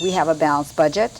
We have a balanced budget,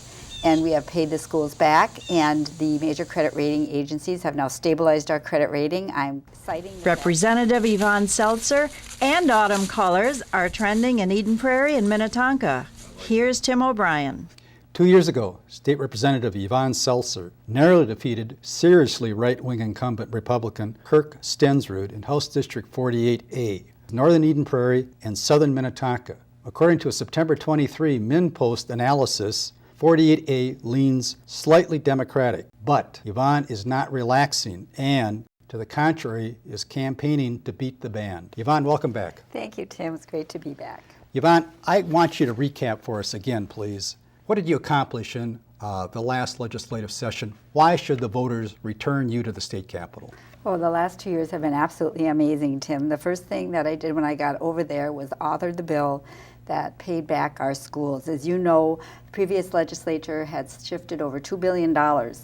and we have paid the schools back, and the major credit rating agencies have now stabilized our credit rating. I'm citing Representative Yvonne Selcer and autumn colors are trending in Eden Prairie and Minnetonka. Here's Tim O'Brien. 2 years ago, State Representative Yvonne Selcer narrowly defeated seriously right-wing incumbent Republican Kirk Stensrud in House District 48A, northern Eden Prairie and southern Minnetonka. According to a September 23 MinPost analysis, 48A leans slightly Democratic, but Yvonne is not relaxing and, to the contrary, is campaigning to beat the band. Yvonne, welcome back. Thank you, Tim. It's great to be back. Yvonne, I want you to recap for us again, please. What did you accomplish in the last legislative session? Why should the voters return you to the state capitol? Well, the last 2 years have been absolutely amazing, Tim. The first thing that I did when I got over there was author the bill that paid back our schools. As you know, the previous legislature had shifted over $2 billion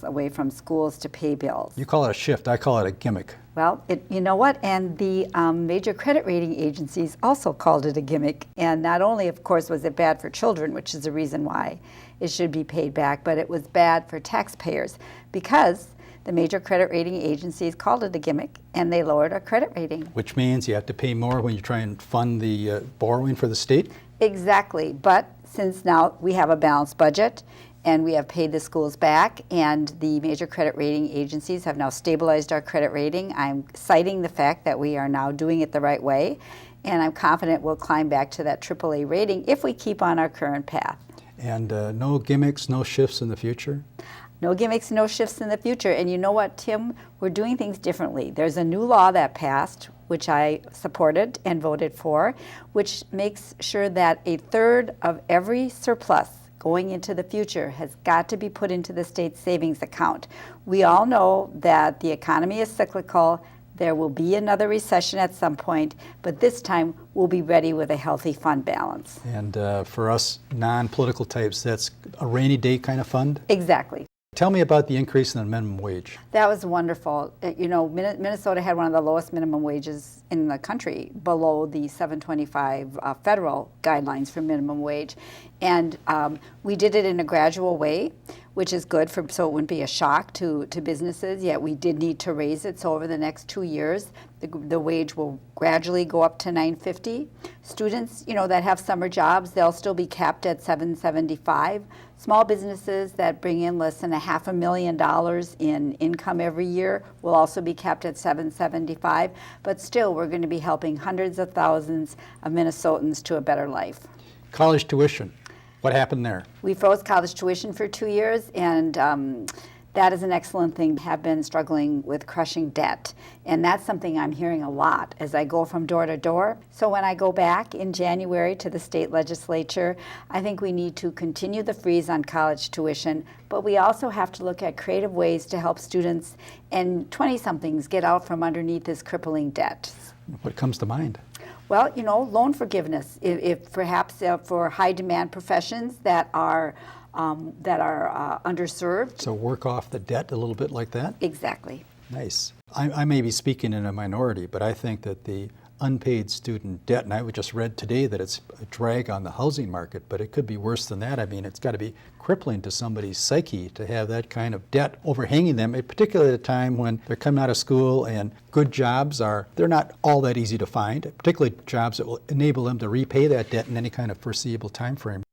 away from schools to pay bills. You call it a shift, I call it a gimmick. Well, you know what? And the major credit rating agencies also called it a gimmick. And not only, of course, was it bad for children, which is the reason why it should be paid back, but it was bad for taxpayers because the major credit rating agencies called it a gimmick and they lowered our credit rating. Which means you have to pay more when you try and fund the borrowing for the state? Exactly. But since now we have a balanced budget, and we have paid the schools back, and the major credit rating agencies have now stabilized our credit rating. I'm citing the fact that we are now doing it the right way, and I'm confident we'll climb back to that AAA rating if we keep on our current path. And no gimmicks, no shifts in the future? No gimmicks, no shifts in the future. And you know what, Tim? We're doing things differently. There's a new law that passed, which I supported and voted for, which makes sure that a third of every surplus going into the future has got to be put into the state savings account. We all know that the economy is cyclical. There will be another recession at some point, but this time we'll be ready with a healthy fund balance. And for us non-political types, that's a rainy day kind of fund? Exactly. Tell me about the increase in the minimum wage. That was wonderful. You know, Minnesota had one of the lowest minimum wages in the country, below the $7.25 federal guidelines for minimum wage. And we did it in a gradual way, which is good so it wouldn't be a shock to businesses, yet we did need to raise it. So over the next 2 years, the wage will gradually go up to $9.50. Students, you know, that have summer jobs, they'll still be capped at $7.75. Small businesses that bring in less than $500,000 in income every year will also be capped at $7.75. But still, we're going to be helping hundreds of thousands of Minnesotans to a better life. College tuition. What happened there? We froze college tuition for 2 years, and that is an excellent thing. Have been struggling with crushing debt, and that's something I'm hearing a lot as I go from door to door. So when I go back in January to the state legislature, I think we need to continue the freeze on college tuition, but we also have to look at creative ways to help students and 20-somethings get out from underneath this crippling debt. What comes to mind? Well, you know, loan forgiveness, if perhaps for high-demand professions that are underserved. So work off the debt a little bit like that? Exactly. Nice. I may be speaking in a minority, but I think that the unpaid student debt, and I just read today that it's a drag on the housing market, but it could be worse than that. I mean, it's got to be crippling to somebody's psyche to have that kind of debt overhanging them, particularly at a time when they're coming out of school and good jobs they're not all that easy to find, particularly jobs that will enable them to repay that debt in any kind of foreseeable time frame.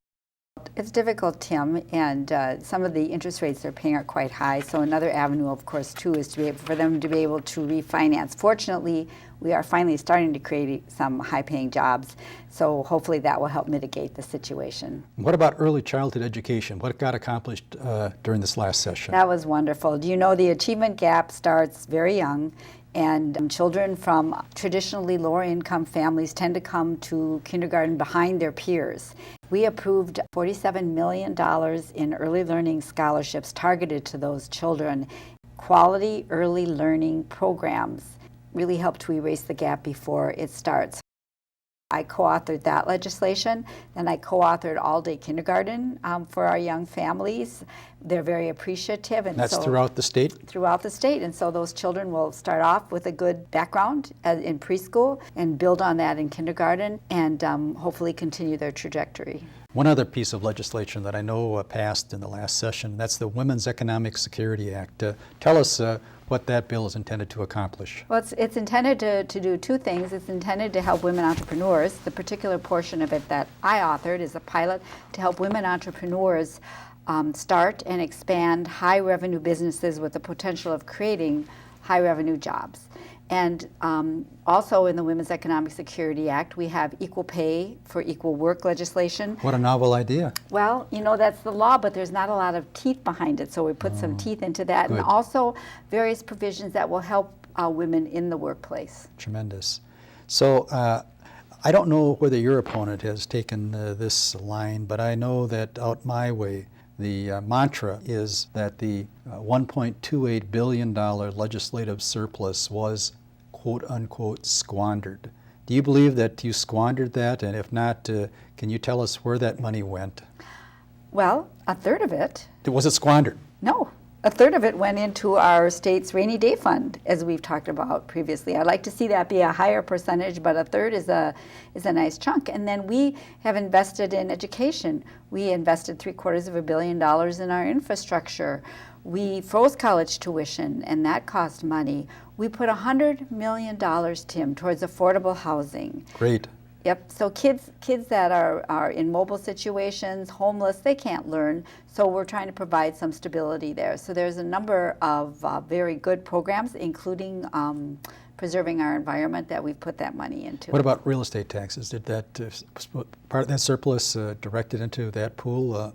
It's difficult, Tim, and some of the interest rates they're paying are quite high. So another avenue, of course, too, is for them to be able to refinance. Fortunately, we are finally starting to create some high-paying jobs, so hopefully that will help mitigate the situation. What about early childhood education? What got accomplished during this last session? That was wonderful. Do you know the achievement gap starts very young? And children from traditionally lower income families tend to come to kindergarten behind their peers. We approved $47 million in early learning scholarships targeted to those children. Quality early learning programs really help to erase the gap before it starts. I co-authored that legislation, and I co-authored all-day kindergarten for our young families. They're very appreciative. And that's throughout the state? Throughout the state, and so those children will start off with a good background in preschool and build on that in kindergarten and hopefully continue their trajectory. One other piece of legislation that I know passed in the last session, that's the Women's Economic Security Act. Tell us what that bill is intended to accomplish. Well, it's intended to do two things. It's intended to help women entrepreneurs. The particular portion of it that I authored is a pilot to help women entrepreneurs start and expand high revenue businesses with the potential of creating high revenue jobs. And also in the Women's Economic Security Act, we have equal pay for equal work legislation. What a novel idea. Well, you know, that's the law, but there's not a lot of teeth behind it, so we put some teeth into that. Good. And also various provisions that will help women in the workplace. Tremendous. So I don't know whether your opponent has taken this line, but I know that out my way, the mantra is that the $1.28 billion legislative surplus was quote-unquote squandered. Do you believe that you squandered that? And if not, can you tell us where that money went? Well, a third of it. Was it squandered? No. A third of it went into our state's rainy day fund, as we've talked about previously. I'd like to see that be a higher percentage, but a third is a nice chunk. And then we have invested in education. We invested $750 million in our infrastructure. We froze college tuition, and that cost money. We put $100 million, Tim, towards affordable housing. Great. Yep, so kids that are in mobile situations, homeless, they can't learn, so we're trying to provide some stability there. So there's a number of very good programs, including preserving our environment, that we've put that money into. What about real estate taxes? Did that part of that surplus directed into that pool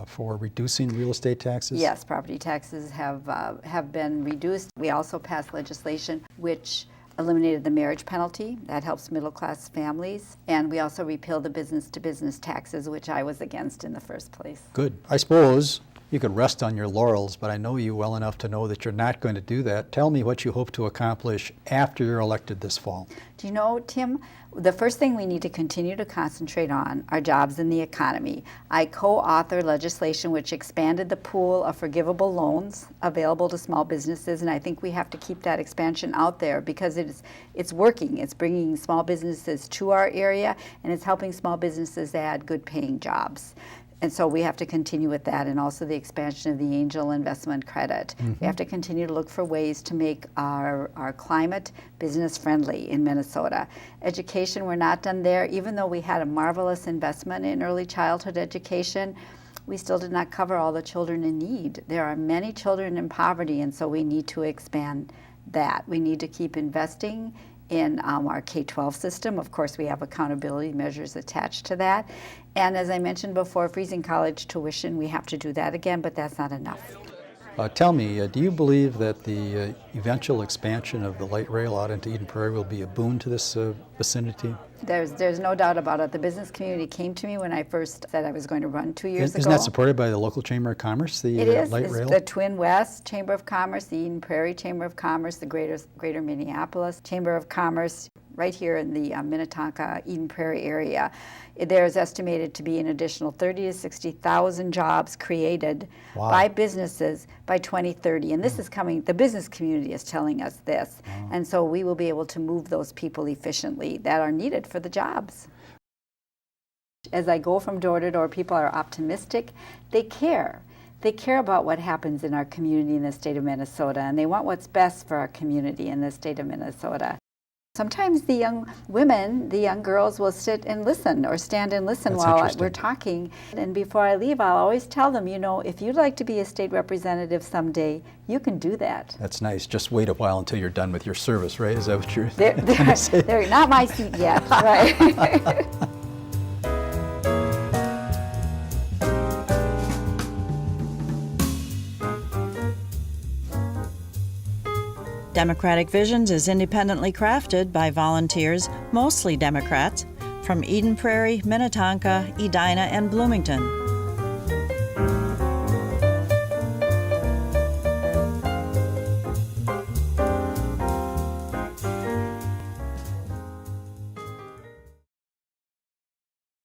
for reducing real estate taxes? Yes, property taxes have been reduced. We also passed legislation which eliminated the marriage penalty. That helps middle-class families. And we also repealed the business-to-business taxes, which I was against in the first place. Good. I suppose you could rest on your laurels, but I know you well enough to know that you're not going to do that. Tell me what you hope to accomplish after you're elected this fall. Do you know, Tim, the first thing we need to continue to concentrate on are jobs in the economy. I co-authored legislation which expanded the pool of forgivable loans available to small businesses, and I think we have to keep that expansion out there because it's working. It's bringing small businesses to our area, and it's helping small businesses add good paying jobs. And so we have to continue with that, and also the expansion of the angel investment credit. We have to continue to look for ways to make our climate business friendly in Minnesota. Education, we're not done there. Even though we had a marvelous investment in early childhood education, we still did not cover all the children in need. There are many children in poverty, and so we need to expand that. We need to keep investing in our K-12 system. Of course, we have accountability measures attached to that. And as I mentioned before, freezing college tuition, we have to do that again, but that's not enough. Tell me, do you believe that the eventual expansion of the light rail out into Eden Prairie will be a boon to this vicinity? There's no doubt about it. The business community came to me when I first said I was going to run 2 years ago. Isn't that supported by the local Chamber of Commerce, the light rail? It's the Twin West Chamber of Commerce, the Eden Prairie Chamber of Commerce, the Greater Minneapolis Chamber of Commerce, right here in the Minnetonka, Eden Prairie area. There's estimated to be an additional 30,000 to 60,000 jobs created by businesses by 2030. And this is coming, the business community is telling us this. And so we will be able to move those people efficiently that are needed for the jobs. As I go from door to door, people are optimistic. They care. They care about what happens in our community in the state of Minnesota, and they want what's best for our community in the state of Minnesota. Sometimes the young women, the young girls will sit and listen or stand and listen while we're talking. And before I leave, I'll always tell them, you know, if you'd like to be a state representative someday, you can do that. That's nice. Just wait a while until you're done with your service, right? Is that what you're going to say? They're not my seat yet, right? Democratic Visions is independently crafted by volunteers, mostly Democrats, from Eden Prairie, Minnetonka, Edina, and Bloomington.